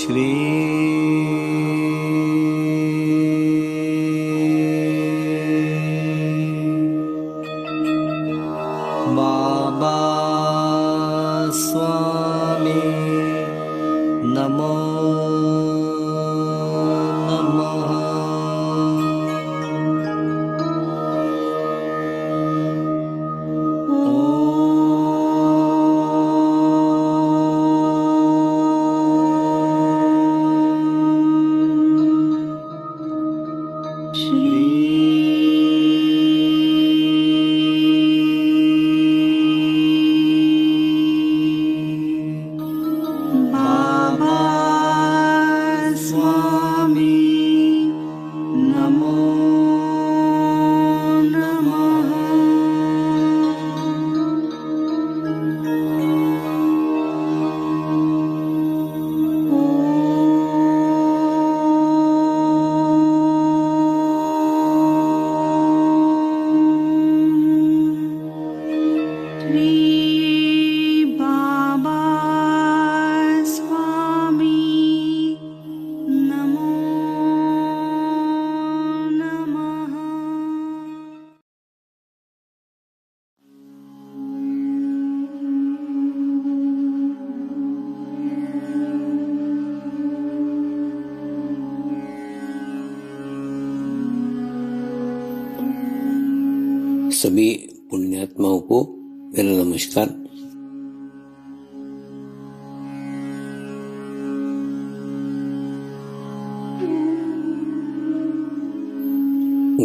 श्री बाबा स्वामी नमो नमः। सभी पुण्यात्माओं को मेरा नमस्कार।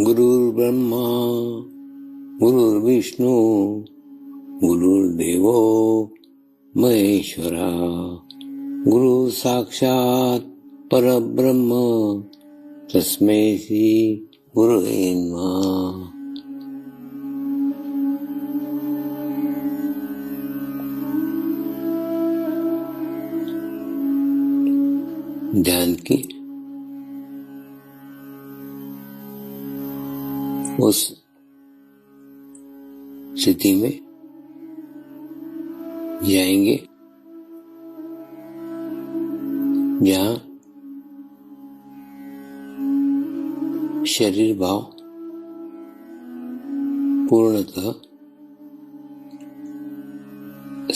गुरुर्ब्रह्मा गुरुर्विष्णु गुरुर्देवो महेश्वरा गुरु साक्षात् परब्रह्म तस्मै श्री गुरुवे नमः। ध्यान की उस स्थिति में जाएंगे जहाँ शरीर भाव पूर्णतः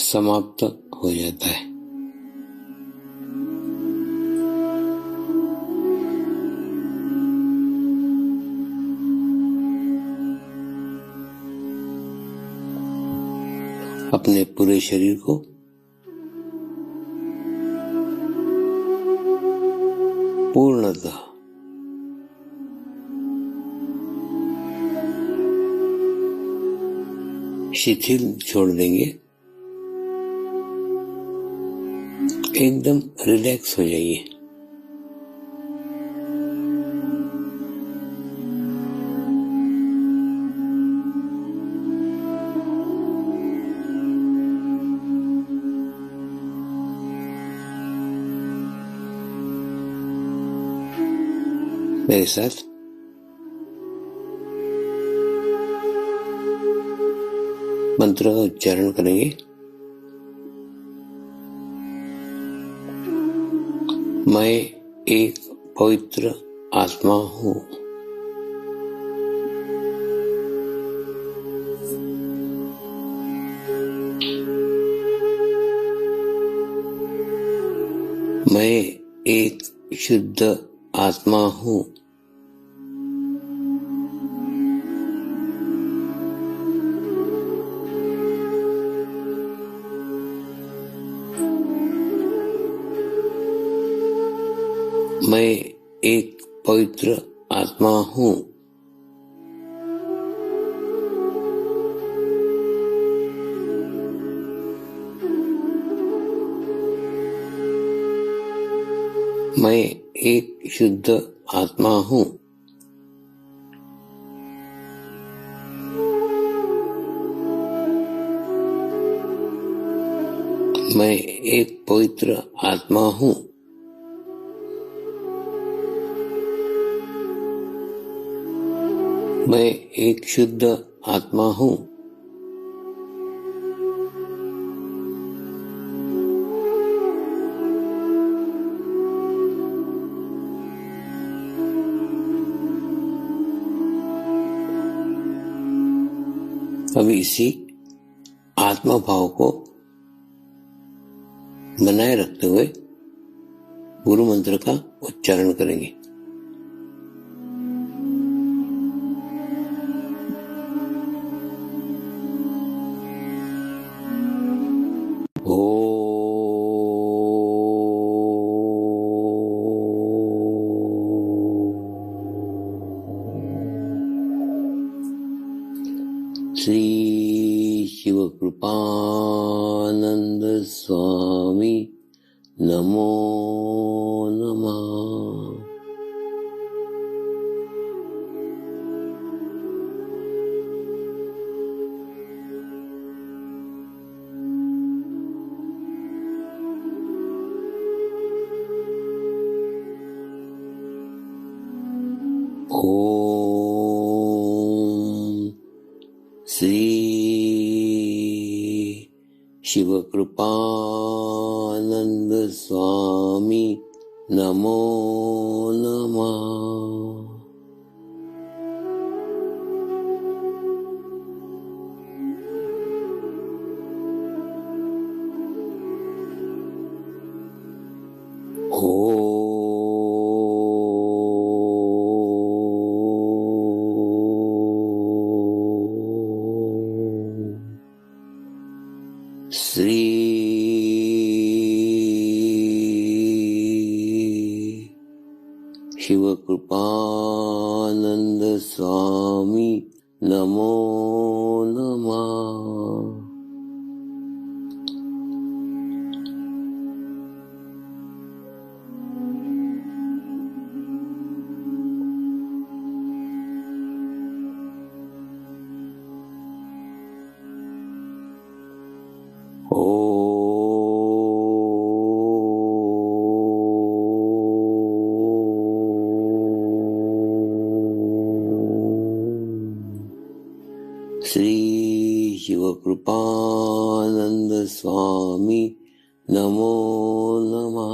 समाप्त हो जाता है। अपने पूरे शरीर को पूर्णतः शिथिल छोड़ देंगे, एकदम रिलैक्स हो जाइए। मेरे साथ मंत्र का उच्चारण करेंगे। मैं एक पवित्र आत्मा हूँ। मैं एक शुद्ध आत्मा हूँ। मैं एक पवित्र आत्मा हूँ। मैं एक शुद्ध आत्मा हूँ। मैं एक पवित्र आत्मा हूँ। मैं एक शुद्ध आत्मा हूँ। अब इसी आत्मा भाव को बनाए रखते हुए गुरु मंत्र का उच्चारण करेंगे। श्री शिव कृपानंद स्वामी नमो नमः। ओम श्री शिव कृपानंद स्वामी नमो नमः। श्री शिव कृपानंद स्वामी नमो नमः। श्री शिव कृपानंद स्वामी नमो नमः।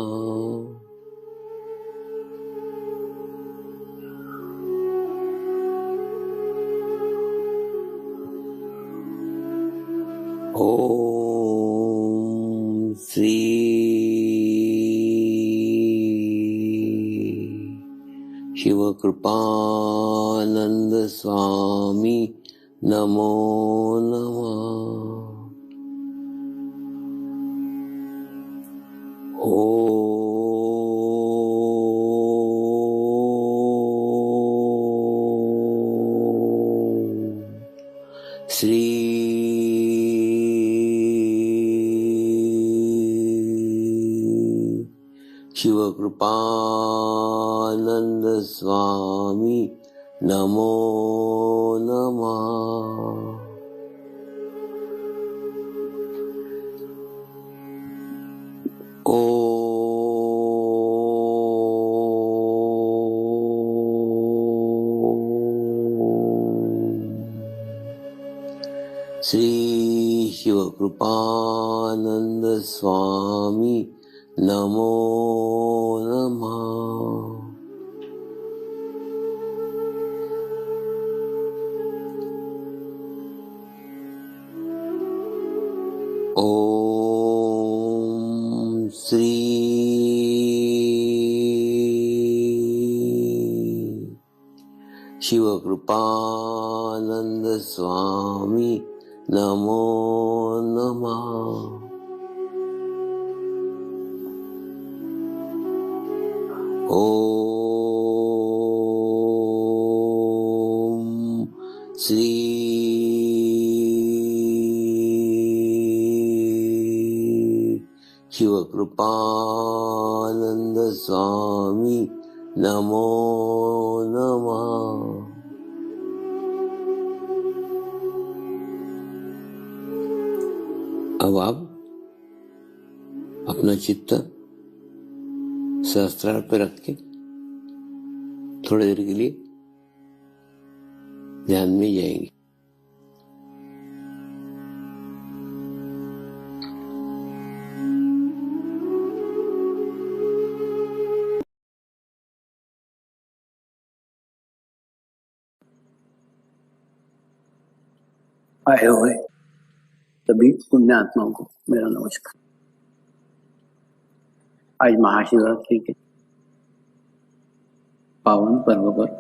ओम श्री शिव कृपानंद स्वामी नमो नमः। श्री शिव कृपानंद स्वामी नमो नमः। श्री शिव कृपानंद स्वामी नमो नमः। ओम श्री शिव कृपानंद स्वामी नमो नमः। ओम श्री शिव कृपानंद स्वामी नमो नमः। अब आप अपना चित्त सहस्त्रार पे रख के थोड़ी देर के लिए ध्यान में जाएंगे। आए हुए सभी पुण्य आत्माओं को मेरा नमस्कार। आज महाशिवरात्रि के पावन पर्व पर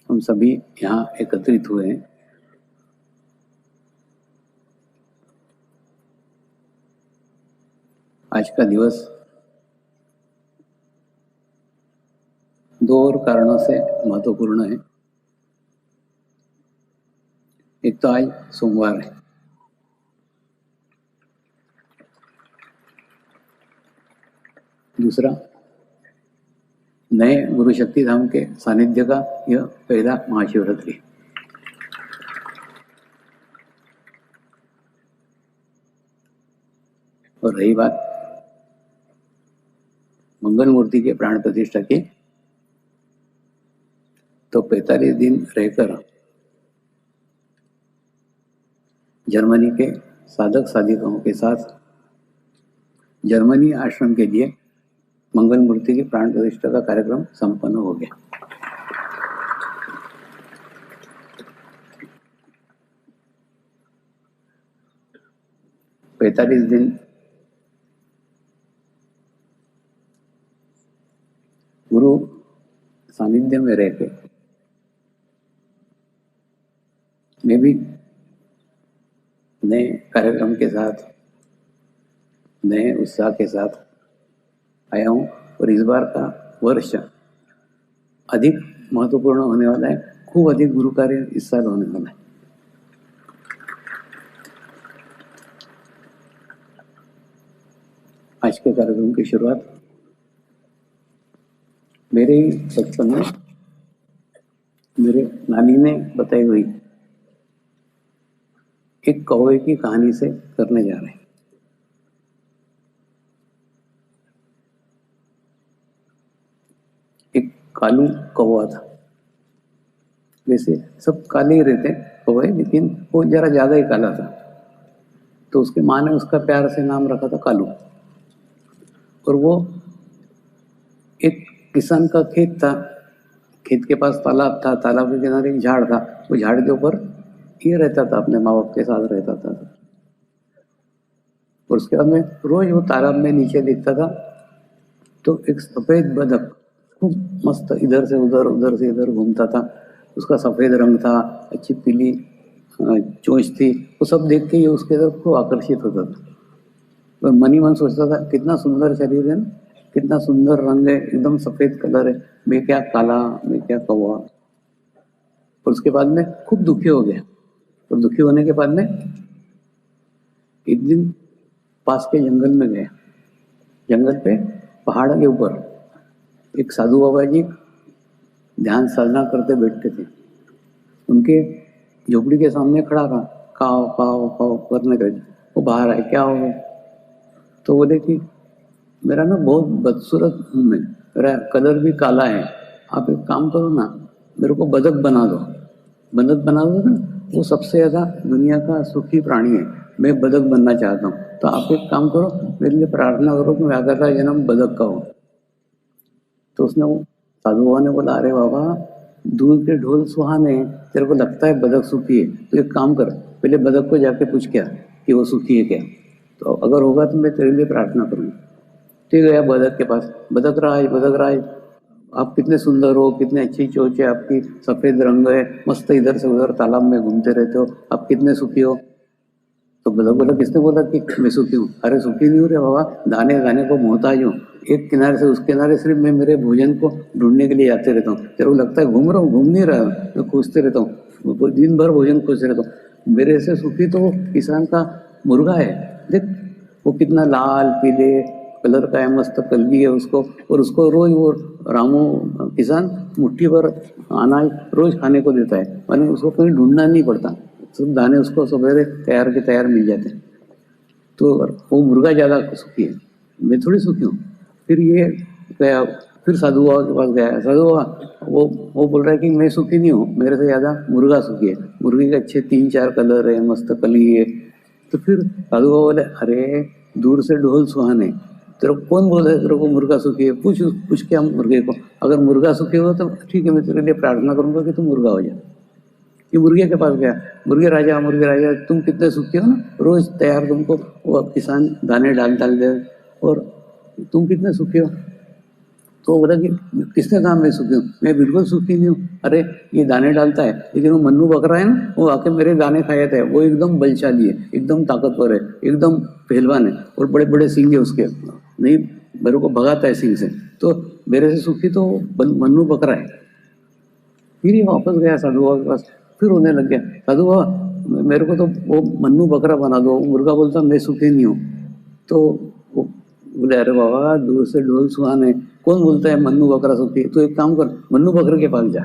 हम सभी यहाँ एकत्रित हुए हैं। आज का दिवस दो और कारणों से महत्वपूर्ण है। एक तो आज सोमवार है, दूसरा नए गुरु शक्ति धाम के सानिध्य का यह पहला महाशिवरात्रि। और रही बात मंगल मूर्ति के प्राण प्रतिष्ठा की, तो 45 दिन रहकर जर्मनी के साधक साधिकाओं के साथ जर्मनी आश्रम के लिए मंगल मूर्ति की प्राण प्रतिष्ठा का कार्यक्रम संपन्न हो गया। पैंतालीस दिन गुरु सानिध्य में रह के मैं भी नए कार्यक्रम के साथ, नए उत्साह के साथ आया हूँ। और इस बार का वर्ष अधिक महत्वपूर्ण होने वाला है, खूब अधिक गुरु कार्य इस साल होने वाला है। आज के कार्यक्रम की शुरुआत मेरे ही बचपन में मेरे नानी ने बताई हुई एक कौवे की कहानी से करने जा रहे हैं। एक कालू कौवा था। वैसे सब काले ही रहते कौवे, लेकिन वो जरा ज्यादा ही काला था, तो उसकी माँ ने उसका प्यार से नाम रखा था कालू। और वो एक किसान का खेत था, खेत के पास तालाब था, तालाब के किनारे एक झाड़ था, वो झाड़ के ऊपर ये रहता था, अपने माँ बाप के साथ रहता था। और उसके बाद में रोज वो तालाब में नीचे दिखता था, तो एक सफेद बदक खूब मस्त इधर से उधर, उधर से इधर घूमता था। उसका सफेद रंग था, अच्छी पीली चोंच थी। वो सब देख के ये उसके तरफ खूब आकर्षित होता था। तो मन ही मन सोचता था, कितना सुंदर शरीर है ना, कितना सुंदर रंग है, एकदम सफेद कलर है, मैं क्या काला, मैं क्या कौवा। और उसके बाद में खूब दुखी हो गया। और दुखी होने के बाद में एक दिन पास के जंगल में गया। जंगल पे पहाड़ के ऊपर एक साधु बाबा जी ध्यान साधना करते बैठते थे। उनके झोपड़ी के सामने खड़ा रहा, काव काव काव करने लगे। वो बाहर आए, क्या हो गया? तो बोले कि मेरा ना बहुत बदसूरत हूँ मैं, मेरा कलर भी काला है, आप एक काम करो ना, मेरे को बदक बना दो। बदक बना दो ना, वो सबसे ज्यादा दुनिया का सुखी प्राणी है, मैं बदक बनना चाहता हूँ। तो आप एक काम करो, मेरे लिए प्रार्थना करो कि मैं अगला जन्म बदक का हो। तो उसने वो साधु बाबा ने बोला, अरे बाबा, दूर के ढोल सुहाने, तेरे को लगता है बदक सुखी है, तो एक काम कर, पहले बदक को जाके पूछ क्या कि वो सुखी है क्या, तो अगर होगा तो मैं तेरे लिए प्रार्थना करूँगा। ठीक है, बदक के पास, बदक राज, आप कितने सुंदर हो, कितने अच्छी चोंच है आपकी, सफेद रंग है, मस्त इधर से उधर तालाब में घूमते रहते हो, आप कितने सुखी हो। तो बदक बोला, किसने बोला कि मैं सुखी हूँ? अरे सुखी नहीं हूँ रे बाबा, दाने दाने को मोहताज हूँ, एक किनारे से उस किनारे सिर्फ मैं मेरे भोजन को ढूंढने के लिए जाते रहता हूँ। तेरे को लगता है घूम रहा हूँ? घूम नहीं रहा हूँ, मैं खोजते रहता हूँ, दिन भर भोजन खोजते रहता हूँ। मेरे से सुखी तो किसान का मुर्गा है, देख वो कितना लाल पीले कलर का है, मस्त कलगी है उसको, और उसको रोज वो रामू किसान मुट्ठी भर अनाज रोज खाने को देता है, माने उसको कहीं ढूंढना नहीं पड़ता, सब दाने उसको सवेरे तैयार के तैयार मिल जाते हैं। तो वो मुर्गा ज्यादा सुखी है, मैं थोड़ी सुखी हूँ। फिर ये गया, फिर साधु बाबा के पास गया। साधु बाबा वो बोल रहा है कि मैं सुखी नहीं हूँ, मेरे से ज्यादा मुर्गा सुखी है, मुर्गे के अच्छे 3-4 कलर है, मस्त कली है। तो फिर साधु बाबा बोले, अरे दूर से ढोल सुहाने, तेरे को कौन बोल रहा है तेरे को मुर्गा सुखी है, पूछ क्या मुर्गे को। अगर मुर्गा सुखी हो तो ठीक है, मैं तेरे लिए प्रार्थना करूंगा कि तू मुर्गा हो जाए। ये मुर्गे के पास गया, मुर्गे राजा तुम कितने सुखी हो ना, रोज तैयार तुमको वो किसान दाने डाल डाल दे, और तुम कितने सुखी हो। तो वो बोला कि किसने कहा मैं सुखी हूँ, मैं बिल्कुल सुखी नहीं हूँ। अरे ये दाने डालता है, लेकिन वो मन्नू बकरा है ना, वो आके मेरे दाने खा जाता है, वो एकदम बलशाली है, एकदम ताकतवर है, एकदम पहलवान है, और बड़े बड़े सींग है उसके, नहीं मेरे को भगाता है सींग से, तो मेरे से सुखी तो मन्नू बकरा है। फिर ये वापस गया साधु बाबा के पास, फिर रोने लग गया, साधु बाबा मेरे को तो वो मन्नू बकरा बना दो। मुर्गा बोलता मैं सुखी नहीं हूँ। तो वो बोले अरे बाबा दूर से ढोल सुहाने, कौन बोलता है मन्नू बकरा सुखी, तो एक काम कर मन्नू बकरे के पास जा।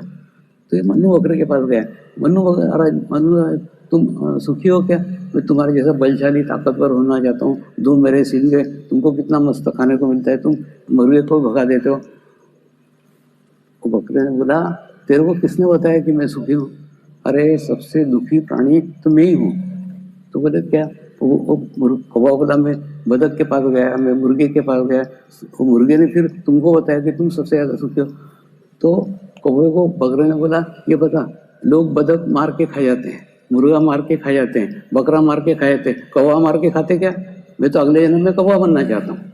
तो ये मन्नू बकरे के पास गया, मन्नू बकरा, मन्नू तुम सुखी हो क्या, मैं तुम्हारे जैसा बलशाली ताकतवर होना चाहता हूँ, दो मेरे सिंह है, तुमको कितना मस्त खाने को मिलता है, तुम मुर्गे को भगा देते हो। वो बकरे ने बोला तेरे को किसने बताया कि मैं सुखी हूँ, अरे सबसे दुखी प्राणी तो मैं ही हूँ। तो बोले क्या, कौवा बोला मैं बतख के पास गया, मैं मुर्गे के पास गया, वो मुर्गे ने फिर तुमको बताया कि तुम सबसे ज्यादा सुखी हो। तो कौवे को बकरे ने बोला ये बता, लोग बतख मार के खा जाते हैं, मुर्गा मार के खा जाते हैं, बकरा मार के खा जाते हैं, कौवा मार के खाते क्या, मैं तो अगले जन्म में कौवा बनना चाहता हूँ।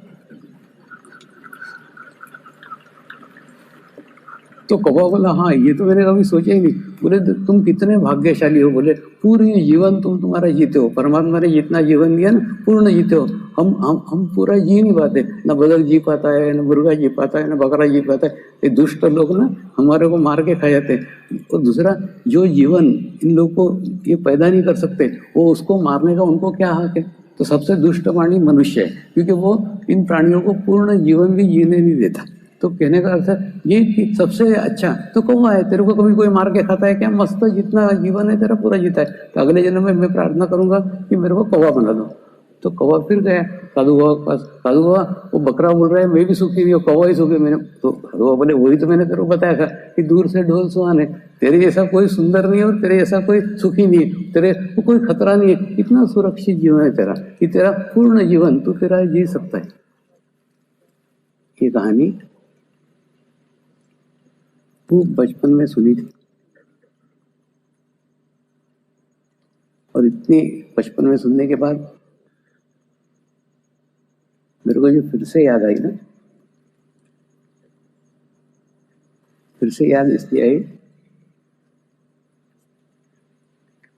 तो कौवा बोला हाँ ये तो मैंने कभी सोचा ही नहीं। बोले तुम कितने भाग्यशाली हो, बोले पूरी जीवन तुम तुम्हारा जीते हो, परमात्मा ने जितना जीवन दिया ना पूर्ण जीते हो। हम पूरा जी नहीं पाते, ना बदक जी पाता है, ना मुर्गा जी पाता है, ना बकरा जी पाता है। ये दुष्ट लोग ना हमारे को मार के खा जाते हैं। और दूसरा जो जीवन इन लोगों को ये पैदा नहीं कर सकते, वो उसको मारने का उनको क्या हक है। तो सबसे दुष्ट प्राणी मनुष्य है, क्योंकि वो इन प्राणियों को पूर्ण जीवन भी जीने नहीं देता। तो कहने का अर्थ है ये कि सबसे अच्छा तो कौवा है, तेरे को कभी कोई मार के खाता है क्या, मस्त जितना जीवन है तेरा पूरा जीता है। तो अगले जन्म में मैं प्रार्थना करूंगा कि मेरे को कौवा बना दो। तो कौवा फिर गया साधु बाबा के पास, साधु बाबा वो बकरा बोल रहा है मैं भी सुखी नहीं हूँ, कौवा ही सुखी। मैंने तो साधु बाबा बोले वही तो मैंने तेरे को बताया था कि दूर से ढोल सुहाने, तेरे जैसा कोई सुंदर नहीं है और तेरे जैसा कोई सुखी नहीं है, तेरे को कोई खतरा नहीं है, इतना सुरक्षित जीवन है तेरा कि तेरा पूर्ण जीवन तू तेरा जी सकता है। ये कहानी खूब बचपन में सुनी थी, और इतनी बचपन में सुनने के बाद मेरे को जो फिर से याद आई ना, फिर से याद इसलिए आई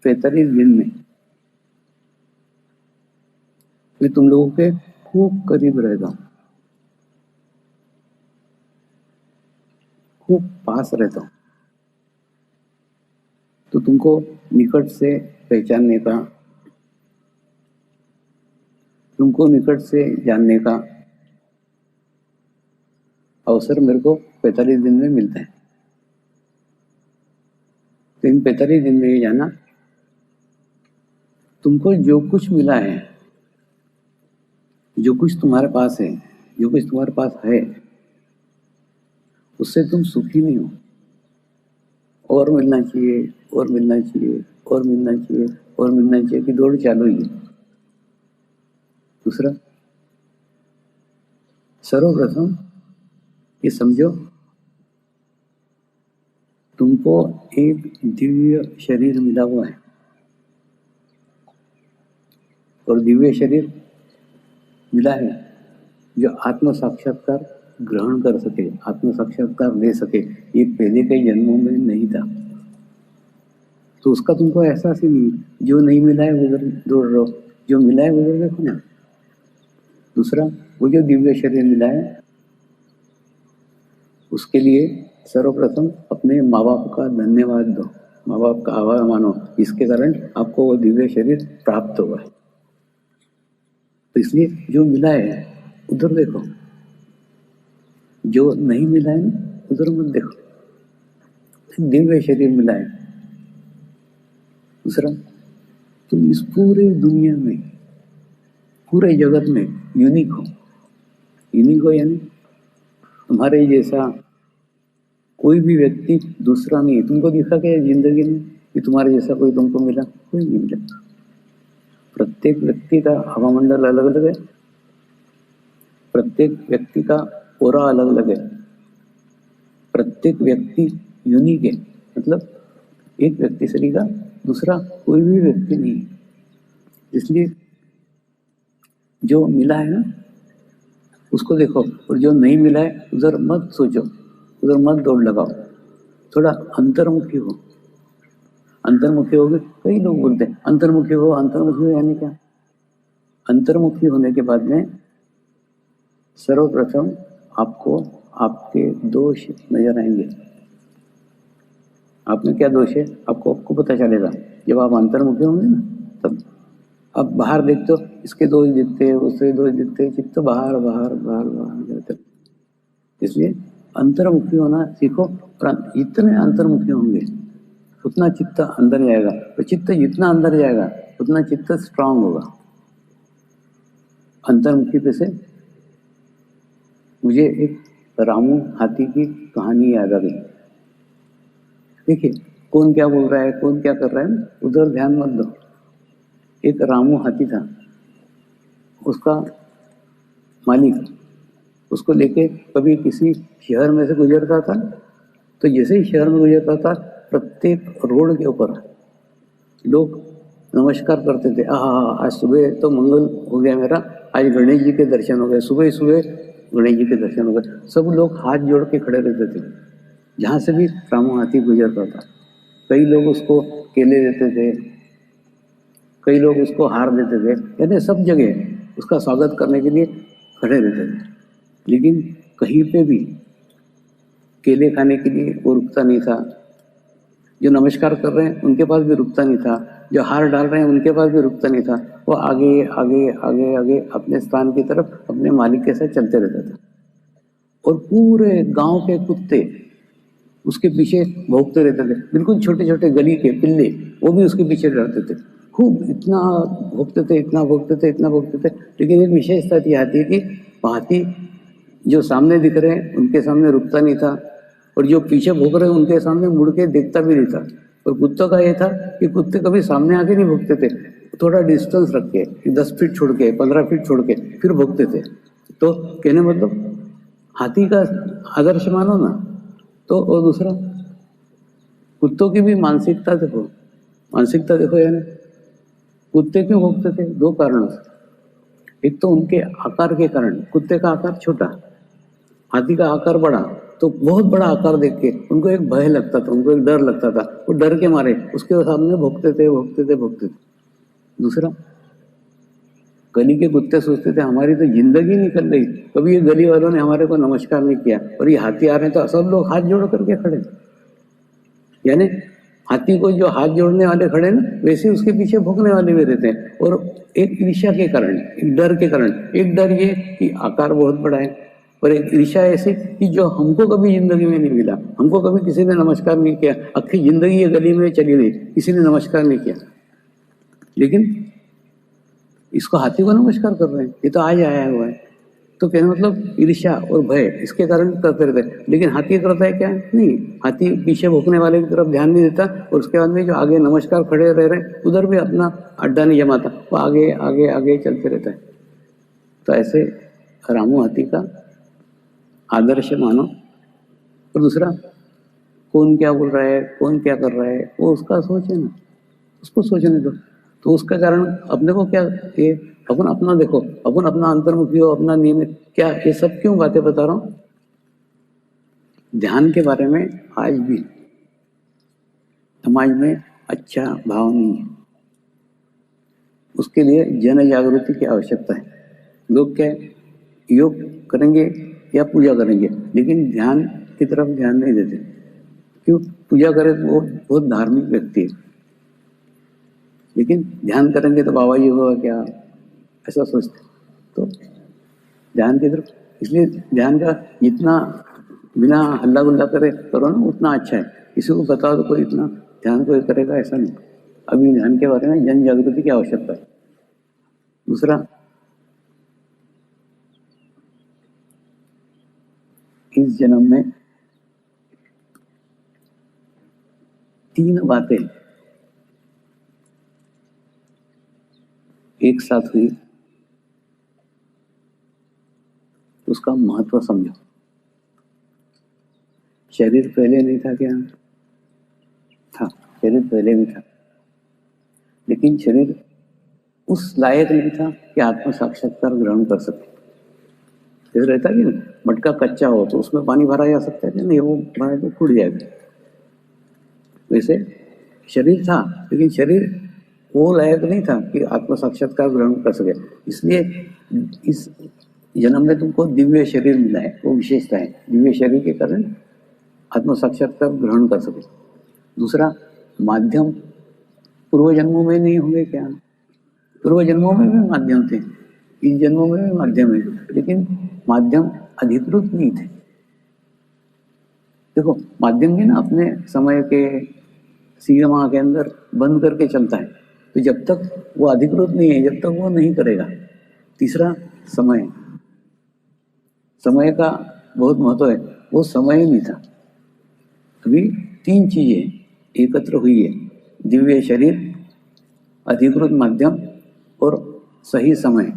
45 दिन में मैं तुम लोगों के खूब करीब रहता हूँ, खूब पास रहता हूँ, तो तुमको निकट से पहचानने का, तुमको निकट से जानने का अवसर मेरे को 45 दिन में मिलता है। तो इन 45 दिन में ये जाना, तुमको जो कुछ मिला है, जो कुछ तुम्हारे पास है, जो कुछ तुम्हारे पास है, उससे तुम सुखी नहीं हो, और मिलना चाहिए, और मिलना चाहिए, और मिलना चाहिए, और मिलना चाहिए कि दौड़ चालू ही है। दूसरा, सर्वप्रथम ये समझो तुमको एक दिव्य शरीर मिला हुआ है, और दिव्य शरीर मिला है जो आत्म साक्षात्कार ग्रहण कर सके, आत्म साक्षात्कार ले सके। ये पहले कई जन्मों में नहीं था, तो उसका तुमको एहसास ही नहीं। जो नहीं मिला है उधर दौड़ रहो, जो मिला है उधर देखो ना। दूसरा, वो जो दिव्य शरीर मिला है उसके लिए सर्वप्रथम अपने माँ बाप का धन्यवाद दो, माँ बाप का आभार मानो, इसके कारण आपको वो दिव्य शरीर प्राप्त हुआ है। तो इसलिए जो मिला है उधर देखो, जो नहीं मिला है उधर मत देखो। दिव्य शरीर मिला है। दूसरा, तुम इस पूरे दुनिया में, पूरे जगत में यूनिक हो। यूनिक हो यानी तुम्हारे जैसा कोई भी व्यक्ति दूसरा नहीं है। तुमको दिखा क्या जिंदगी में कि तुम्हारे जैसा कोई तुमको मिला? कोई नहीं मिला। प्रत्येक व्यक्ति का हवामंडल अलग अलग है, प्रत्येक व्यक्ति का ओरा अलग अलग है, प्रत्येक व्यक्ति यूनिक है, मतलब एक व्यक्ति से का दूसरा कोई भी व्यक्ति नहीं है। इसलिए जो मिला है ना उसको देखो, और जो नहीं मिला है उधर मत सोचो, उधर मत दौड़ लगाओ, थोड़ा अंतर्मुखी हो। अंतर्मुखी हो गए, कई लोग बोलते हैं अंतर्मुखी हो, अंतर्मुखी हो, यानी क्या? अंतर्मुखी होने के बाद में सर्वप्रथम आपको आपके दोष नजर आएंगे। आप में क्या दोष है आपको पता चलेगा जब आप अंतर्मुखी होंगे ना, तब आप बाहर देखते हो, इसके दोष दिखते हैं, उसके दोष दिखते हैं, चित्त बाहर बाहर बाहर बाहर जाते। इसलिए अंतर्मुखी होना सीखो, और इतने अंतर्मुखी होंगे उतना चित्त अंदर जाएगा, तो चित्त जितना अंदर जाएगा उतना चित्त स्ट्रांग होगा। अंतर्मुखी पे से मुझे एक रामू हाथी की कहानी याद आ गई। देखिए कौन क्या बोल रहा है, कौन क्या कर रहा है, उधर ध्यान मत दो। एक रामू हाथी था, उसका मालिक उसको लेके कभी किसी शहर में से गुजरता था, तो जैसे ही शहर में गुजरता था प्रत्येक रोड के ऊपर लोग नमस्कार करते थे। आज सुबह तो मंगल हो गया मेरा, आज गणेश जी के दर्शन हो गए, सुबह सुबह गणेश जी के दर्शन हो गए। सब लोग हाथ जोड़ के खड़े रहते थे जहाँ से भी रामू हाथी गुजरता था। कई लोग उसको केले देते थे, कई लोग उसको हार देते थे, यानी सब जगह उसका स्वागत करने के लिए खड़े रहते थे। लेकिन कहीं पे भी केले खाने के लिए वो रुकता नहीं था, जो नमस्कार कर रहे हैं उनके पास भी रुकता नहीं था, जो हार डाल रहे हैं उनके पास भी रुकता नहीं था। वो आगे आगे आगे आगे अपने स्थान की तरफ अपने मालिक के साथ चलते रहता था। और पूरे गांव के कुत्ते उसके पीछे भौंकते रहते थे, बिल्कुल छोटे छोटे गली के पिल्ले वो भी उसके पीछे डरते थे, खूब इतना भौंकते थे, इतना भौंकते थे, इतना भौंकते थे। लेकिन एक विशेषता थी हाथी की, हाथी जो सामने दिख रहे हैं उनके सामने रुकता नहीं था, और जो पीछे भौंक रहे हैं उनके सामने मुड़ के देखता भी नहीं था। और कुत्तों का ये था कि कुत्ते कभी सामने आके नहीं भौंकते थे, थोड़ा डिस्टेंस रख के 10 फीट छोड़ के 15 फीट छोड़ के फिर भौंकते थे। तो कहने मतलब हाथी का आदर्श मानो ना। तो और दूसरा कुत्तों की भी मानसिकता देखो यानी कुत्ते क्यों भौंकते थे? 2 कारणों से। एक तो उनके आकार के कारण, कुत्ते का आकार छोटा, हाथी का आकार बड़ा, तो बहुत बड़ा आकार देख के उनको एक भय लगता था, उनको एक डर लगता था, वो डर के मारे उसके सामने भौंकते थे। दूसरा, गली के कुत्ते सोचते थे हमारी तो जिंदगी निकल गई, कभी ये गली वालों ने हमारे को नमस्कार नहीं किया, और ये हाथी आ रहे हैं तो सब लोग हाथ जोड़ करके खड़े। यानी हाथी को जो हाथ जोड़ने वाले खड़े ना, वैसे उसके पीछे भौंकने वाले भी रहते हैं। और एक ईर्ष्या के कारण, एक डर के कारण, एक डर ये कि आकार बहुत बड़ा है, और एक ईर्ष्या ऐसी कि जो हमको कभी जिंदगी में नहीं मिला, हमको कभी किसी ने नमस्कार नहीं किया, आखिरी जिंदगी ये गली में चली गई, किसी ने नमस्कार नहीं किया, लेकिन इसको हाथी को नमस्कार कर रहे हैं, ये तो आज आया हुआ है। तो कहने मतलब ईर्ष्या और भय इसके कारण करते रहते। लेकिन हाथी करता है क्या? नहीं, हाथी पीछे भौंकने वाले की तरफ ध्यान नहीं देता, और उसके बाद में जो आगे नमस्कार खड़े रह रहे उधर भी अपना अड्डा नहीं जमाता, वो आगे आगे आगे चलते रहता है। तो ऐसे रामू हाथी का आदर्श मानो। और दूसरा, कौन क्या बोल रहा है, कौन क्या कर रहा है, वो उसका सोच है ना, उसको सोचने दो। तो उसका कारण अपने को क्या, ये अपन अपना देखो, अपन अपना अंतर्मुखी हो, अपना नियमित क्या, ये सब क्यों बातें बता रहा हूँ? ध्यान के बारे में आज भी समाज में अच्छा भाव नहीं है, उसके लिए जन जागृति की आवश्यकता है। लोग क्या योग करेंगे या पूजा करेंगे, लेकिन ध्यान की तरफ ध्यान नहीं देते। क्यों? पूजा करे तो वो बहुत धार्मिक व्यक्ति है, लेकिन ध्यान करेंगे तो बाबा जी होगा क्या, ऐसा सोचते। तो ध्यान की तरफ, इसलिए ध्यान का जितना बिना हल्ला गुल्ला करे करो ना उतना अच्छा है। किसी को बताओ तो कोई इतना ध्यान कोई करेगा ऐसा नहीं। अभी ध्यान के बारे में जन जागृति की आवश्यकता है। दूसरा, इस जन्म में 3 बातें एक साथ हुई, उसका महत्व समझो। शरीर पहले नहीं था क्या? था, शरीर पहले भी था, लेकिन शरीर उस लायक नहीं था कि आत्म साक्षात्कार ग्रहण कर सके। जैसे रहता कि नहीं, मटका कच्चा हो तो उसमें पानी भरा जा सकता है कि नहीं, वो भरा तो फूट जाएगा। वैसे शरीर था, लेकिन शरीर वो लायक नहीं था कि आत्म साक्षात्कार ग्रहण कर सके। इसलिए इस जन्म में तुमको दिव्य शरीर मिला है, वो विशेषता है। दिव्य शरीर के कारण आत्म साक्षात्कार ग्रहण कर सके। दूसरा, माध्यम पूर्व जन्मों में नहीं होंगे क्या? पूर्व जन्मों में भी माध्यम थे, इस जन्मों में भी माध्यम है, लेकिन माध्यम अधिकृत नहीं थे। देखो, माध्यम भी ना अपने समय के सीमा के अंदर बंद करके चलता है, तो जब तक वो अधिकृत नहीं है, जब तक वो नहीं करेगा। तीसरा, समय, समय का बहुत महत्व है, वो समय नहीं था। अभी तीन चीजें एकत्र हुई है, दिव्य शरीर, अधिकृत माध्यम और सही समय।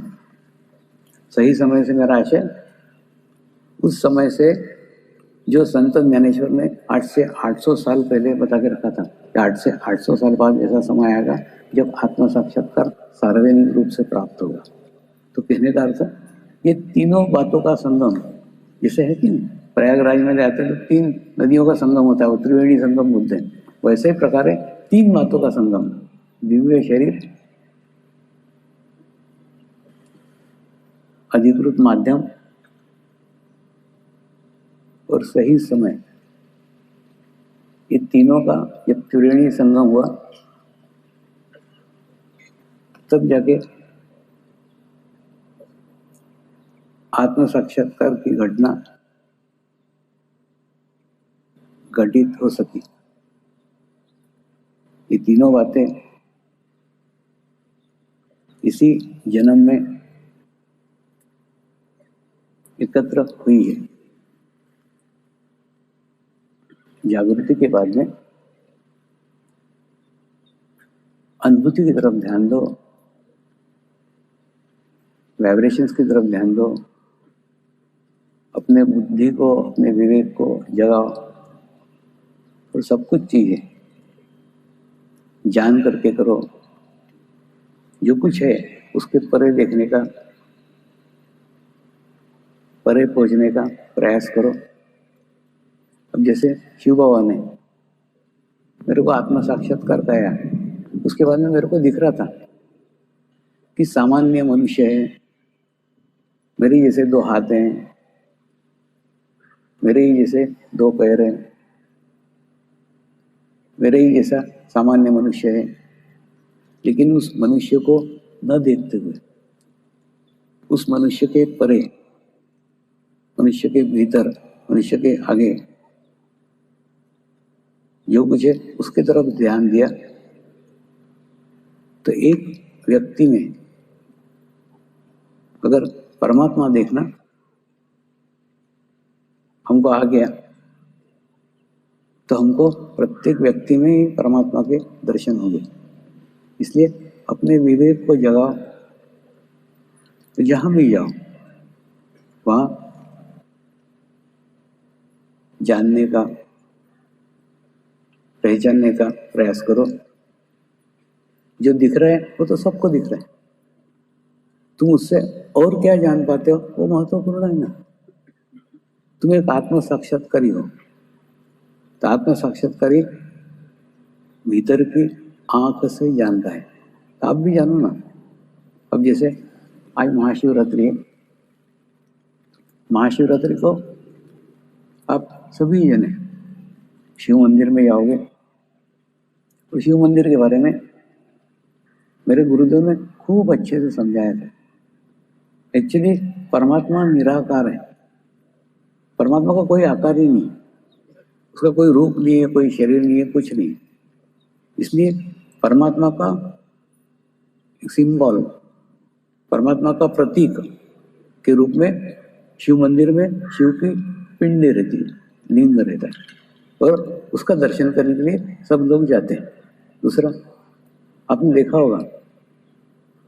सही समय से मेरा आशय उस समय से जो संत ज्ञानेश्वर ने 8 से 800 साल पहले बता के रखा था कि 8 से 800 साल बाद ऐसा समय आएगा जब आत्म साक्षात्कार सार्वजनिक रूप से प्राप्त होगा। तो कहने का अर्थ, ये तीनों बातों का संगम, जैसे है कि प्रयागराज में जाते हैं तो 3 नदियों का संगम होता है, वो त्रिवेणी संगम बोलते हैं। वैसे ही प्रकार 3 बातों का संगम, दिव्य शरीर, अधिकृत माध्यम और सही समय, ये तीनों का जब त्रिवेणी संगम हुआ तब जाके आत्म साक्षात्कार की घटना घटित हो सकी। ये तीनों बातें इसी जन्म में एकत्र हुई है। जागृति के बाद में अनुभूति की तरफ ध्यान दो, वाइब्रेशंस की तरफ ध्यान दो, अपने बुद्धि को, अपने विवेक को जगाओ और सब कुछ चीजें जान करके करो। जो कुछ है उसके परे देखने का, परे पहुंचने का प्रयास करो। अब जैसे शिव बाबा ने मेरे को आत्म साक्षात्कार कराया, उसके बाद में मेरे को दिख रहा था कि सामान्य मनुष्य है, मेरे जैसे 2 हाथ हैं, मेरे ही जैसे 2 पैर हैं, मेरे ही जैसा सामान्य मनुष्य है। लेकिन उस मनुष्य को न देखते हुए, उस मनुष्य के परे, मनुष्य के भीतर, मनुष्य के आगे जो कुछ है उसके तरफ ध्यान दिया, तो एक व्यक्ति में अगर परमात्मा देखना हमको आ गया तो हमको प्रत्येक व्यक्ति में ही परमात्मा के दर्शन होंगे। इसलिए अपने विवेक को जगाओ, तो जहां भी जाओ वहां जानने का, पहचानने का प्रयास करो। जो दिख रहा है वो तो सबको दिख रहा है, तुम उससे और क्या जान पाते हो वो महत्वपूर्ण है ना। तुम एक आत्म साक्षात्कारी हो, तो आत्म साक्षात्कारी भीतर की आंख से जानता है, तो आप भी जानो ना। अब जैसे आज महाशिवरात्रि है, महाशिवरात्रि को आप सभी जने शिव मंदिर में जाओगे, तो शिव मंदिर के बारे में मेरे गुरुदेव ने खूब अच्छे से समझाया था। एक्चुअली परमात्मा निराकार है, परमात्मा का कोई आकार ही नहीं, उसका कोई रूप नहीं है, कोई शरीर नहीं है, कुछ नहीं। इसलिए परमात्मा का सिंबल, परमात्मा का प्रतीक के रूप में शिव मंदिर में शिव की पिंड रहती है, लिंग रहता है, और उसका दर्शन करने के लिए सब लोग जाते हैं। दूसरा, आपने देखा होगा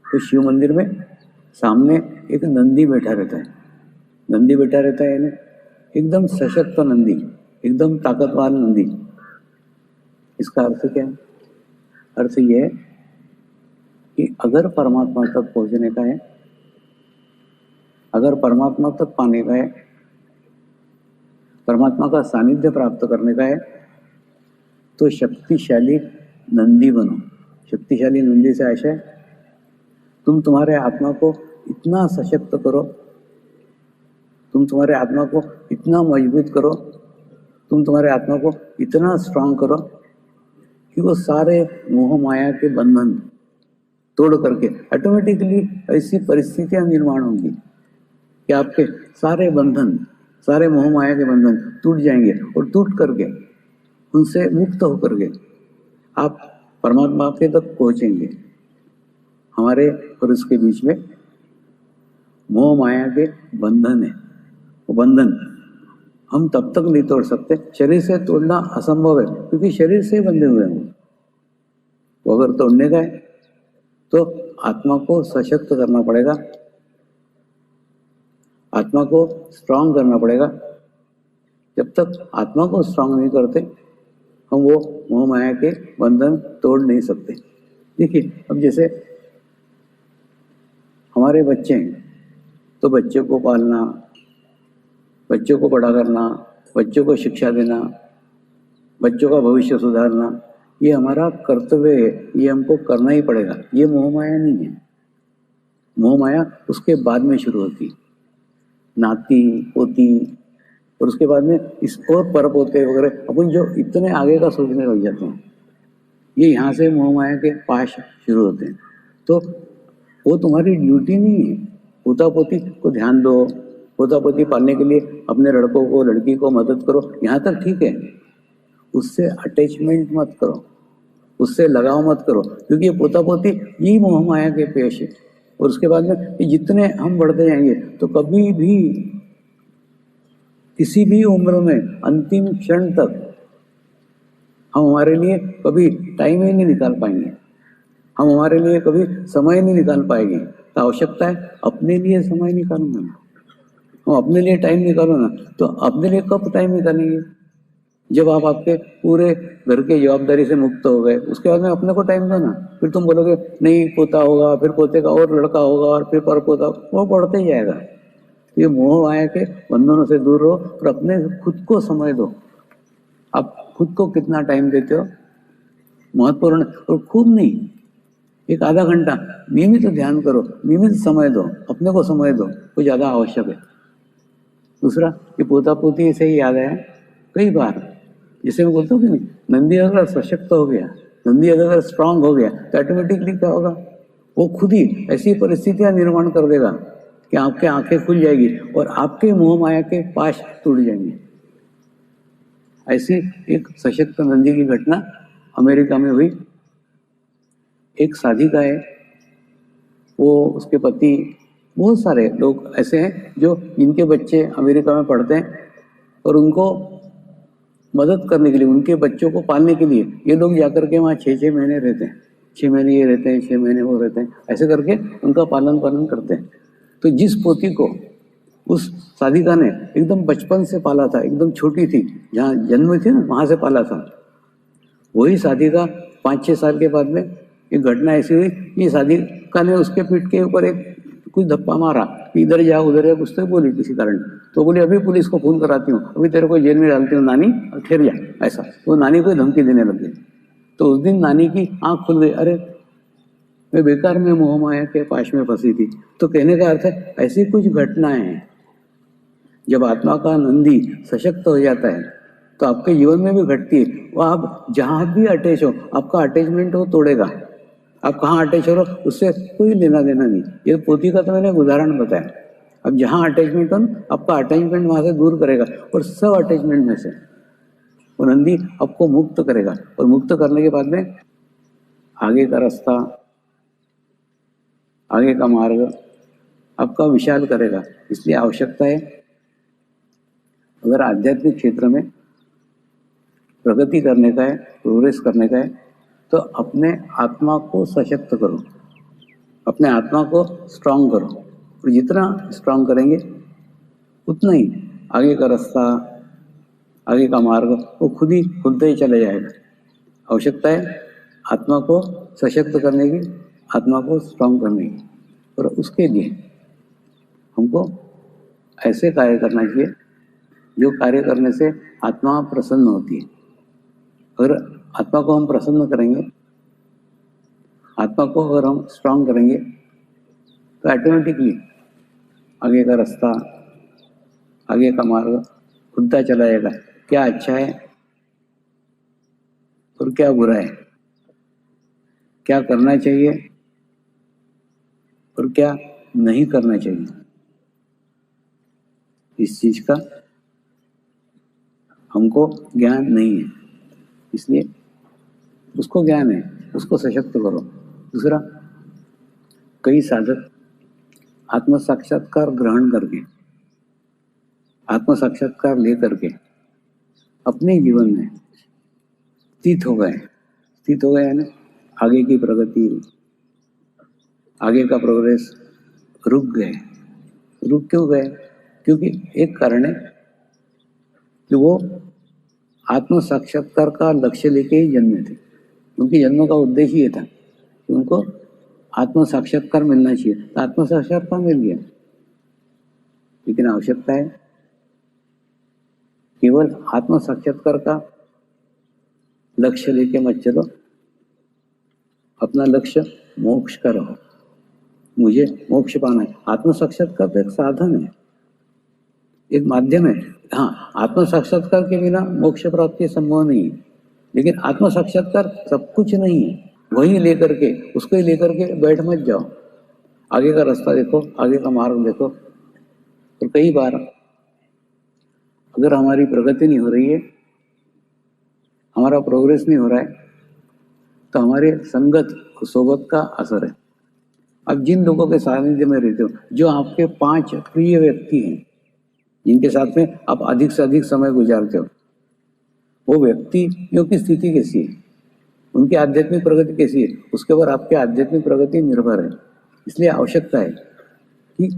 तो शिव मंदिर में सामने एक नंदी बैठा रहता है। नंदी बैठा रहता है यानी एकदम सशक्त नंदी, एकदम ताकतवर नंदी। इसका अर्थ क्या है? अर्थ यह है कि अगर परमात्मा तक पहुंचने का है, अगर परमात्मा तक पाने का है, परमात्मा का सानिध्य प्राप्त करने का है, तो शक्तिशाली नंदी बनो। शक्तिशाली नंदी से आशय तुम तुम्हारे आत्मा को इतना सशक्त करो, तुम तुम्हारे आत्मा को इतना मजबूत करो, तुम तुम्हारे आत्मा को इतना स्ट्रांग करो कि वो सारे मोह माया के बंधन तोड़ करके ऑटोमेटिकली ऐसी परिस्थितियां निर्माण होंगी कि आपके सारे बंधन, सारे मोह माया के बंधन टूट जाएंगे और टूट करके उनसे मुक्त होकर के आप परमात्मा के तक पहुंचेंगे। हमारे और उसके बीच में मोह माया के बंधन है। वो बंधन हम तब तक नहीं तोड़ सकते, शरीर से तोड़ना असंभव है, क्योंकि शरीर से बंधे हुए हैं। वो अगर तोड़ने का है तो आत्मा को सशक्त करना पड़ेगा, आत्मा को स्ट्रांग करना पड़ेगा। जब तक आत्मा को स्ट्रांग नहीं करते हम वो मोह माया के बंधन तोड़ नहीं सकते। देखिए, अब जैसे हमारे बच्चे हैं तो बच्चे को पालना, बच्चों को बड़ा करना, बच्चों को शिक्षा देना, बच्चों का भविष्य सुधारना, ये हमारा कर्तव्य है, ये हमको करना ही पड़ेगा। ये मोह माया नहीं है। मोह माया उसके बाद में शुरू होती, नाती पोती, और उसके बाद में इस और पर पोते वगैरह, अपन जो इतने आगे का सोचने लग जाते हैं, ये यहाँ से मोह माया के पाश शुरू होते हैं। तो वो तुम्हारी ड्यूटी नहीं है। पोता पोती को ध्यान दो, पोता पोती पालने के लिए अपने लड़कों को लड़की को मदद करो, यहाँ तक ठीक है। उससे अटैचमेंट मत करो, उससे लगाव मत करो, क्योंकि ये पोता पोती यही मोह माया के पेश है। और उसके बाद में जितने हम बढ़ते जाएंगे तो कभी भी किसी भी उम्र में अंतिम क्षण तक हम हमारे लिए कभी टाइम ही नहीं निकाल पाएंगे, हम हमारे लिए कभी समय नहीं निकाल पाएंगे। तो आवश्यकता है अपने लिए समय निकालूंगा ना, हम अपने लिए टाइम निकालो ना। तो अपने लिए कब टाइम निकालेंगे? जब आप आपके पूरे घर के जवाबदारी से मुक्त हो गए, उसके बाद में अपने को टाइम दो ना। फिर तुम बोलोगे नहीं पोता होगा, फिर पोते का और लड़का होगा, और फिर पर पोता, वो बढ़ते ही जाएगा। ये मोह माया के बंधनों से दूर रहो और अपने खुद को समय दो। आप खुद को कितना टाइम देते हो महत्वपूर्ण, और खूब नहीं, एक आधा घंटा नियमित ध्यान करो, नियमित समय दो, अपने को समय दो, वो ज्यादा आवश्यक है। दूसरा, ये पोता पोती से ही याद आया, कई बार जैसे मैं बोलता हूँ कि नहीं, नंदी अगर सशक्त हो गया, नंदी अगर स्ट्रांग हो गया तो ऑटोमेटिकली क्या होगा, वो खुद ही ऐसी परिस्थितियां निर्माण कर देगा कि आपके आंखें खुल जाएगी और आपके मोह माया के पाश टूट जाएंगे। ऐसी एक सशक्त नंदी की घटना अमेरिका में हुई। एक साधिका है, वो उसके पति, बहुत सारे लोग ऐसे हैं जो जिनके बच्चे अमेरिका में पढ़ते हैं और उनको मदद करने के लिए, उनके बच्चों को पालने के लिए ये लोग जाकर के वहाँ 6-6 महीने रहते हैं, 6 महीने ये रहते हैं, 6 महीने वो रहते हैं, ऐसे करके उनका पालन पालन करते हैं। तो जिस पोती को उस साधिका ने एकदम बचपन से पाला था, एकदम छोटी थी, जहाँ जन्म थी ना वहाँ से पाला था, वही साधिका 5-6 साल के बाद में एक घटना ऐसी हुई, ये साधिका ने उसके पीठ के ऊपर एक कुछ धप्पा मारा कि इधर जा उधर जा, कुछ तो बोली किसी कारण, तो बोली अभी पुलिस को फोन कराती हूँ, अभी तेरे को जेल में डालती हूँ नानी, ठहर जा। ऐसा वो नानी को धमकी देने लग गई। तो उस दिन नानी की आंख खुल गई, अरे मैं बेकार में मोह माया के पाश में फंसी थी। तो कहने का अर्थ है ऐसी कुछ घटनाएं हैं, जब आत्मा का नंदी सशक्त हो जाता है तो आपके जीवन में भी घटती है। वो आप जहां भी अटैच हो, आपका अटैचमेंट वो तोड़ेगा। आप कहाँ अटैच हो रहे हो उससे कोई लेना देना नहीं। ये पोती का तो मैंने उदाहरण बताया। अब जहां अटैचमेंट हो, आपका अटैचमेंट वहां से दूर करेगा और सब अटैचमेंट में से वो नंदी आपको मुक्त करेगा। और मुक्त करने के बाद में आगे का रास्ता, आगे का मार्ग आपका विशाल करेगा। इसलिए आवश्यकता है, अगर आध्यात्मिक क्षेत्र में प्रगति करने का है, प्रोग्रेस करने का है, तो अपने आत्मा को सशक्त करो, अपने आत्मा को स्ट्रांग करो। और जितना स्ट्रांग करेंगे उतना ही आगे का रास्ता, आगे का मार्ग वो खुद ही खुलते ही चले जाएगा। आवश्यकता है आत्मा को सशक्त करने की, आत्मा को स्ट्रांग करने की, और उसके लिए हमको ऐसे कार्य करना चाहिए जो कार्य करने से आत्मा प्रसन्न होती है। अगर आत्मा को हम प्रसन्न करेंगे, आत्मा को अगर हम स्ट्रांग करेंगे, तो ऑटोमेटिकली आगे का रास्ता, आगे का मार्ग खुलता चला जाएगा। क्या अच्छा है और क्या बुरा है, क्या करना चाहिए और क्या नहीं करना चाहिए, इस चीज का हमको ज्ञान नहीं है। इसलिए उसको ज्ञान है, उसको सशक्त करो। दूसरा, कई साधक आत्म साक्षात्कार ग्रहण करके, आत्म साक्षात्कार ले करके अपने जीवन में स्थित हो गए यानी आगे की प्रगति, आगे का प्रोग्रेस रुक गए। रुक क्यों गए? क्योंकि एक कारण है कि वो आत्म साक्षात्कार का लक्ष्य लेके ही जन्मे थे। उनके जन्म का उद्देश्य ये था कि उनको आत्म साक्षात्कार मिलना चाहिए, तो आत्म साक्षात्कार मिल गया। लेकिन आवश्यकता है केवल आत्म साक्षात्कार का लक्ष्य लेके मत चलो, अपना लक्ष्य मोक्ष का रहो। मुझे मोक्ष पाना है। आत्म साक्षात्कार तो एक साधन है, एक माध्यम है। हाँ, आत्म साक्षात्कार के बिना मोक्ष प्राप्ति संभव नहीं है, लेकिन आत्म साक्षात्कार सब कुछ नहीं है। वही लेकर के, उसको ही लेकर के बैठ मत जाओ। आगे का रास्ता देखो, आगे का मार्ग देखो। तो कई बार अगर हमारी प्रगति नहीं हो रही है, हमारा प्रोग्रेस नहीं हो रहा है, तो हमारे संगत सोबत का असर है। अब जिन लोगों के सानिध्य में रहते हो, जो आपके 5 प्रिय व्यक्ति हैं, जिनके साथ में आप अधिक से अधिक समय गुजारते हो, वो व्यक्तियों की स्थिति कैसी है, उनकी आध्यात्मिक प्रगति कैसी है, उसके ऊपर आपकी आध्यात्मिक प्रगति निर्भर है। इसलिए आवश्यकता है कि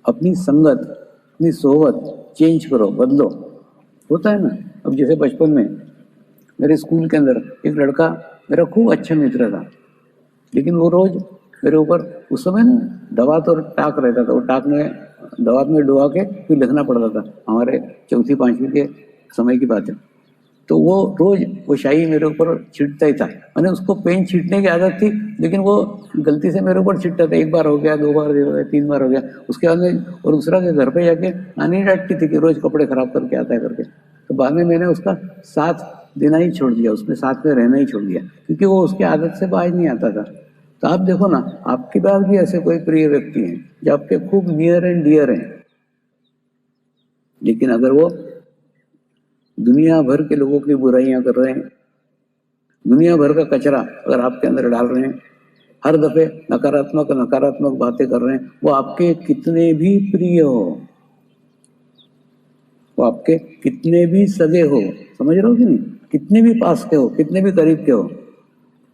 अपनी संगत, अपनी सोहबत चेंज करो, बदलो। होता है ना, अब जैसे बचपन में मेरे स्कूल के अंदर एक लड़का मेरा खूब अच्छा मित्र था, लेकिन वो रोज मेरे ऊपर, उस समय ना दवात और टाक रहता था, वो टाक में दवात में डुबा के फिर लिखना पड़ता था। हमारे 4वीं 5वीं के समय की बात है। तो वो रोज वो शाही मेरे ऊपर छिटता ही था। मैंने उसको पेन छीटने की आदत थी, लेकिन वो गलती से मेरे ऊपर छिटता था। 1 बार हो गया, 2 बार हो गया, 3 बार हो गया। उसके बाद में और दूसरा के घर पे जाके नानी डांटती थी कि रोज कपड़े खराब करके आता है करके। तो बाद में मैंने उसका साथ देना ही छोड़ दिया, उसमें साथ में रहना ही छोड़ दिया, क्योंकि वो उसकी आदत से बाहर नहीं आता था। तो आप देखो ना, आपके पास भी ऐसे कोई प्रिय व्यक्ति हैं जो आपके खूब नियर एंड डियर हैं, लेकिन अगर वो दुनिया भर के लोगों की बुराइयां कर रहे हैं, दुनिया भर का कचरा अगर आपके अंदर डाल रहे हैं, हर दफे नकारात्मक बातें कर रहे हैं, वो आपके कितने भी प्रिय हो, वो आपके कितने भी सगे हो, समझ रहे हो कि नहीं, कितने भी पास के हो, कितने भी करीब के हो,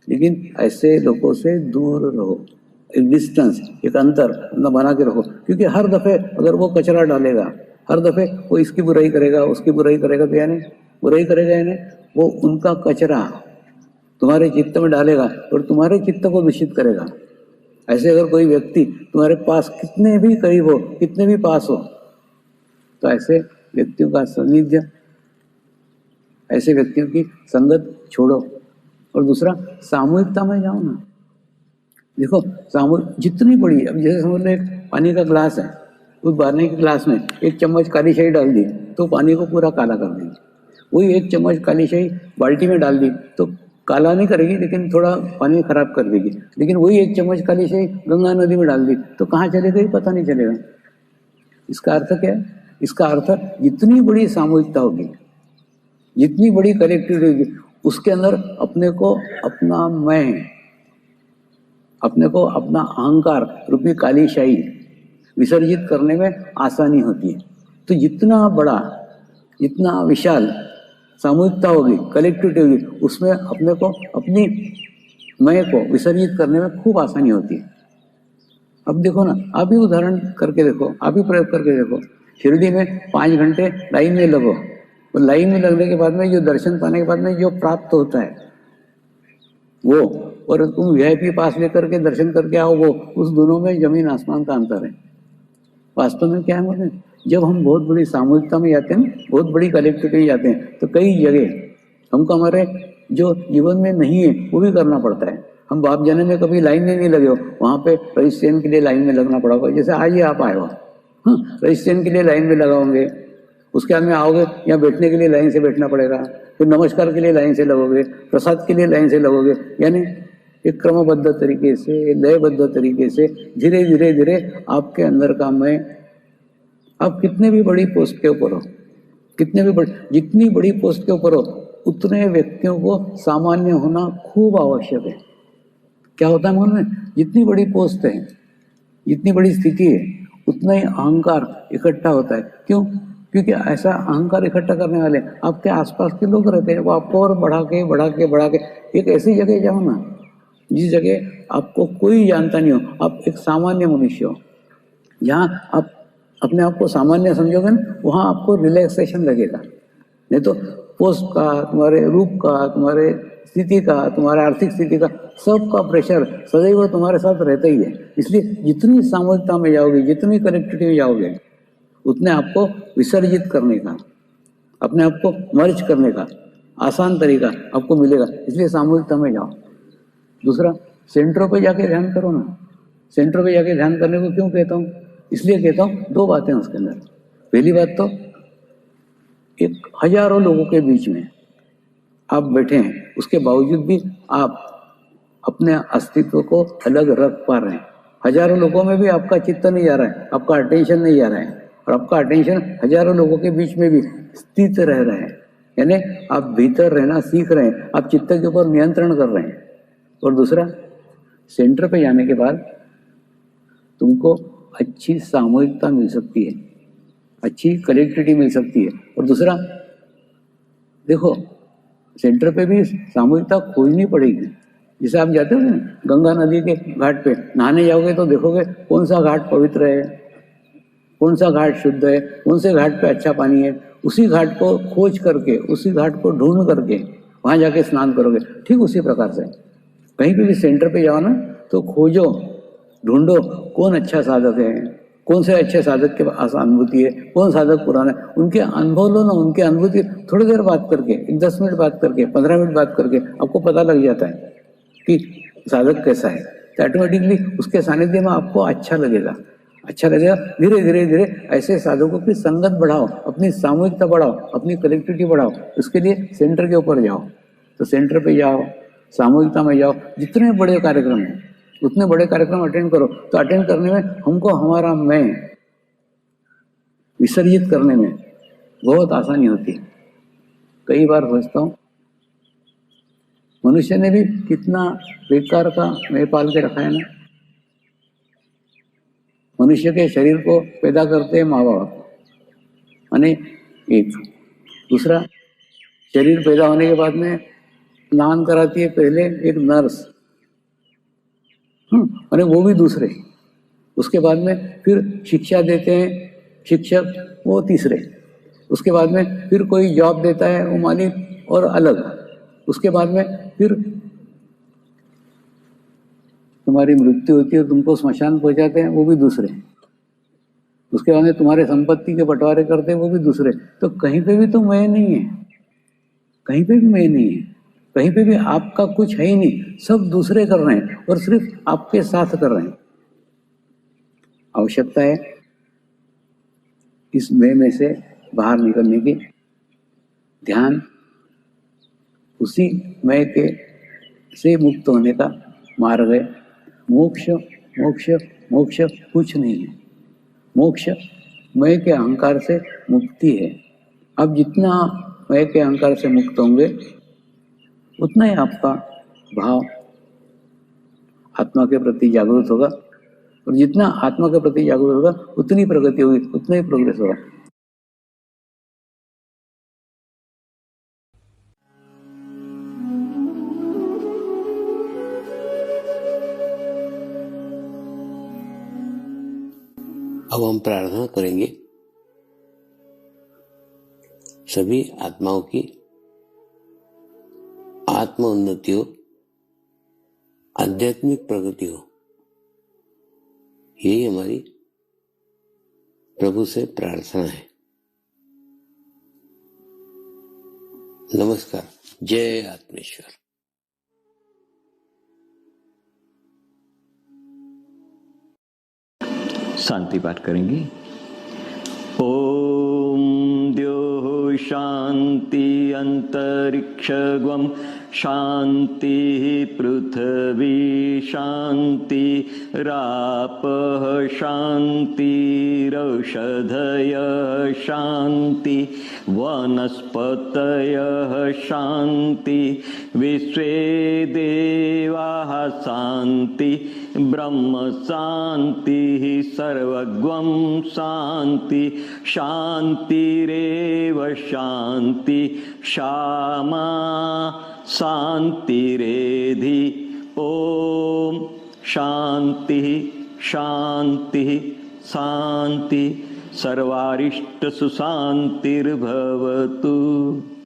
लेकिन ऐसे लोगों से दूर रहो। एक डिस्टेंस, एक अंतर बना के रखो। क्योंकि हर दफे अगर वो कचरा डालेगा, हर दफे वो इसकी बुराई करेगा, उसकी बुराई करेगा, तो यानी बुराई करेगा, यानी वो उनका कचरा तुम्हारे चित्त में डालेगा और तुम्हारे चित्त को दूषित करेगा। ऐसे अगर कोई व्यक्ति तुम्हारे पास कितने भी करीब हो, कितने भी पास हो, तो ऐसे व्यक्तियों का सानिध्य, ऐसे व्यक्तियों की संगत छोड़ो। और दूसरा, सामूहिकता में जाओ ना। देखो, सामूहिक जितनी बड़ी, अब जैसे समझ लो एक पानी का ग्लास है, उस पानी के ग्लास में 1 चम्मच काली शाही डाल दी तो पानी को पूरा काला कर देगी। वही 1 चम्मच काली शाही बाल्टी में डाल दी तो काला नहीं करेगी, लेकिन थोड़ा पानी खराब कर देगी। लेकिन वही 1 चम्मच काली शाही गंगा नदी में डाल दी तो कहाँ चले गई पता नहीं चलेगा। इसका अर्थ क्या है? इसका अर्थ जितनी बड़ी सामूहिकता होगी, जितनी बड़ी कलेक्टिविटी होगी, उसके अंदर अपने को अपना मैं, अपने को अपना अहंकार रूपी काली शाही विसर्जित करने में आसानी होती है। तो जितना बड़ा, जितना विशाल सामूहिकता होगी, कलेक्टिविटी होगी, उसमें अपने को, अपनी मैं को विसर्जित करने में खूब आसानी होती है। अब देखो ना, आप भी उदाहरण करके देखो, आप भी प्रयोग करके देखो। शिरडी में 5 घंटे लाइन में लगो, वो लाइन में लगने के बाद में जो दर्शन पाने के बाद में जो प्राप्त होता है वो, और तुम वीआईपी पास लेकर के दर्शन करके आओ वो, उस दोनों में जमीन आसमान का अंतर है। वास्तव में क्या है बोले, जब हम बहुत बड़ी सामूहिकता में जाते हैं, बहुत बड़ी कलेक्टिविटी में जाते हैं, तो कई जगह हमको हमारे जो जीवन में नहीं है वो भी करना पड़ता है। हम बाप जाने में कभी लाइन में नहीं लगे हो, वहां पे रजिस्ट्रेशन के लिए लाइन में लगना पड़ा होगा। जैसे आज ही आप आए हो, रजिस्ट्रेशन के लिए लाइन में लगाओगे, उसके बाद में आओगे, यहाँ बैठने के लिए लाइन से बैठना पड़ेगा, फिर नमस्कार के लिए लाइन से लगोगे, प्रसाद के लिए लाइन से लगोगे, यानी एक क्रमबद्ध तरीके से, लयबद्ध तरीके से धीरे धीरे धीरे आपके अंदर का मैं, आप कितने भी बड़ी पोस्ट के ऊपर हो, कितने भी बड़ी, जितनी बड़ी पोस्ट के ऊपर हो, उतने व्यक्तियों को सामान्य होना खूब आवश्यक है। क्या होता है मन में, जितनी बड़ी पोस्ट है, जितनी बड़ी स्थिति है, उतना ही अहंकार इकट्ठा होता है। क्यों? क्योंकि ऐसा अहंकार इकट्ठा करने वाले आपके आसपास के लोग रहते हैं, वो आपको और बढ़ा के बढ़ा के बढ़ा के, एक ऐसी जगह जाओ ना जिस जगह आपको कोई जानता नहीं हो, आप एक सामान्य मनुष्य हो, जहाँ आप अपने आप को सामान्य समझोगे ना, वहाँ आपको रिलैक्सेशन लगेगा। नहीं तो पोस्ट का, तुम्हारे रूप का, तुम्हारे स्थिति का, तुम्हारे आर्थिक स्थिति का, सबका प्रेशर सदैव तुम्हारे साथ रहता ही है। इसलिए जितनी सामूहिकता में जाओगे, जितनी कनेक्टिविटी में जाओगे, उतने आपको विसर्जित करने का, अपने आप को मर्ज करने का आसान तरीका आपको मिलेगा। इसलिए सामूहिकता में जाओ। दूसरा, सेंटरों पे जाके ध्यान करो ना। सेंटरों पे जाके ध्यान करने को क्यों कहता हूँ? इसलिए कहता हूँ, दो बातें उसके अंदर। पहली बात तो, एक हजारों लोगों के बीच में आप बैठे हैं, उसके बावजूद भी आप अपने अस्तित्व को अलग रख पा रहे हैं। हजारों लोगों में भी आपका चित्त नहीं जा रहा है, आपका अटेंशन नहीं जा रहा है, और आपका अटेंशन हजारों लोगों के बीच में भी स्थित रह रहा है। यानी आप भीतर रहना सीख रहे हैं, आप चित्त के ऊपर नियंत्रण कर रहे हैं। और दूसरा, सेंटर पे जाने के बाद तुमको अच्छी सामूहिकता मिल सकती है, अच्छी कनेक्टिविटी मिल सकती है। और दूसरा, देखो, सेंटर पे भी सामूहिकता खोजनी पड़ेगी। जैसे आप जाते हो ना गंगा नदी के घाट पे नहाने जाओगे, तो देखोगे कौन सा घाट पवित्र है, कौन सा घाट शुद्ध है, कौन से घाट पे अच्छा पानी है। उसी घाट को खोज करके, उसी घाट को ढूंढ करके वहां जाके स्नान करोगे। ठीक उसी प्रकार से कहीं पे भी सेंटर पे जाओ ना, तो खोजो, ढूंढो कौन अच्छा साधक है, कौन से अच्छे साधक के पास अनुभूति है, कौन साधक पुराना है। उनके अनुभव लो ना, उनके अनुभूति थोड़ी देर बात करके, 10 मिनट बात करके, 15 मिनट बात करके आपको पता लग जाता है कि साधक कैसा है। तो ऑटोमेटिकली उसके सानिध्य में आपको अच्छा लगेगा, अच्छा लगेगा। धीरे धीरे धीरे ऐसे साधकों की संगत बढ़ाओ, अपनी सामूहिकता बढ़ाओ, अपनी कनेक्टिविटी बढ़ाओ। उसके लिए सेंटर के ऊपर जाओ, तो सेंटर पे जाओ, सामूहिकता में जाओ। जितने बड़े कार्यक्रम हैं उतने बड़े कार्यक्रम अटेंड करो। तो अटेंड करने में हमको हमारा मैं विसर्जित करने में बहुत आसानी होती है। कई बार सोचता हूँ, मनुष्य ने भी कितना बेकार का मैं पाल के रखा है ना। मनुष्य के शरीर को पैदा करते हैं माँ बाप, यानी एक। दूसरा, शरीर पैदा होने के बाद में स्नान कराती है पहले एक नर्स, और वो भी दूसरे। उसके बाद में फिर शिक्षा देते हैं शिक्षक, वो तीसरे। उसके बाद में फिर कोई जॉब देता है, वो मालिक और अलग। उसके बाद में फिर तुम्हारी मृत्यु होती है, तुमको स्मशान पहुंचाते हैं, वो भी दूसरे। उसके बाद में तुम्हारे संपत्ति के बंटवारे करते हैं, वो भी दूसरे। तो कहीं पे भी तो मैं नहीं है, कहीं पे भी मैं नहीं है, कहीं पे भी आपका कुछ है ही नहीं। सब दूसरे कर रहे हैं और सिर्फ आपके साथ कर रहे हैं। आवश्यकता है इस मैं में से बाहर निकलने की। ध्यान उसी मैं के से मुक्त होने का मार्ग है। मोक्ष मोक्ष मोक्ष कुछ नहीं है। मोक्ष मैं के अहंकार से मुक्ति है। अब जितना मैं के अहंकार से मुक्त होंगे, उतना ही आपका भाव आत्मा के प्रति जागरूक होगा, और जितना आत्मा के प्रति जागरूक होगा उतनी प्रगति होगी, उतना ही प्रोग्रेस होगा। अब हम प्रार्थना करेंगे। सभी आत्माओं की आत्म उन्नति हो, आध्यात्मिक प्रगति हो, यही हमारी प्रभु से प्रार्थना है। नमस्कार। जय आत्मेश्वर। शांति पाठ करेंगे। ओम द्यो शांति अंतरिक्षगम शांति पृथ्वी शांति रापः शांतिरौषधयः शांति वनस्पतयः शांति विश्वे देवाः शांति ब्रह्म शांति सर्वगं शांति शांतिरेव शांति क्षमा शांतिरेधि। ओम शांति शांति शांति सर्वारिष्ट सुशांतिर्भवतु।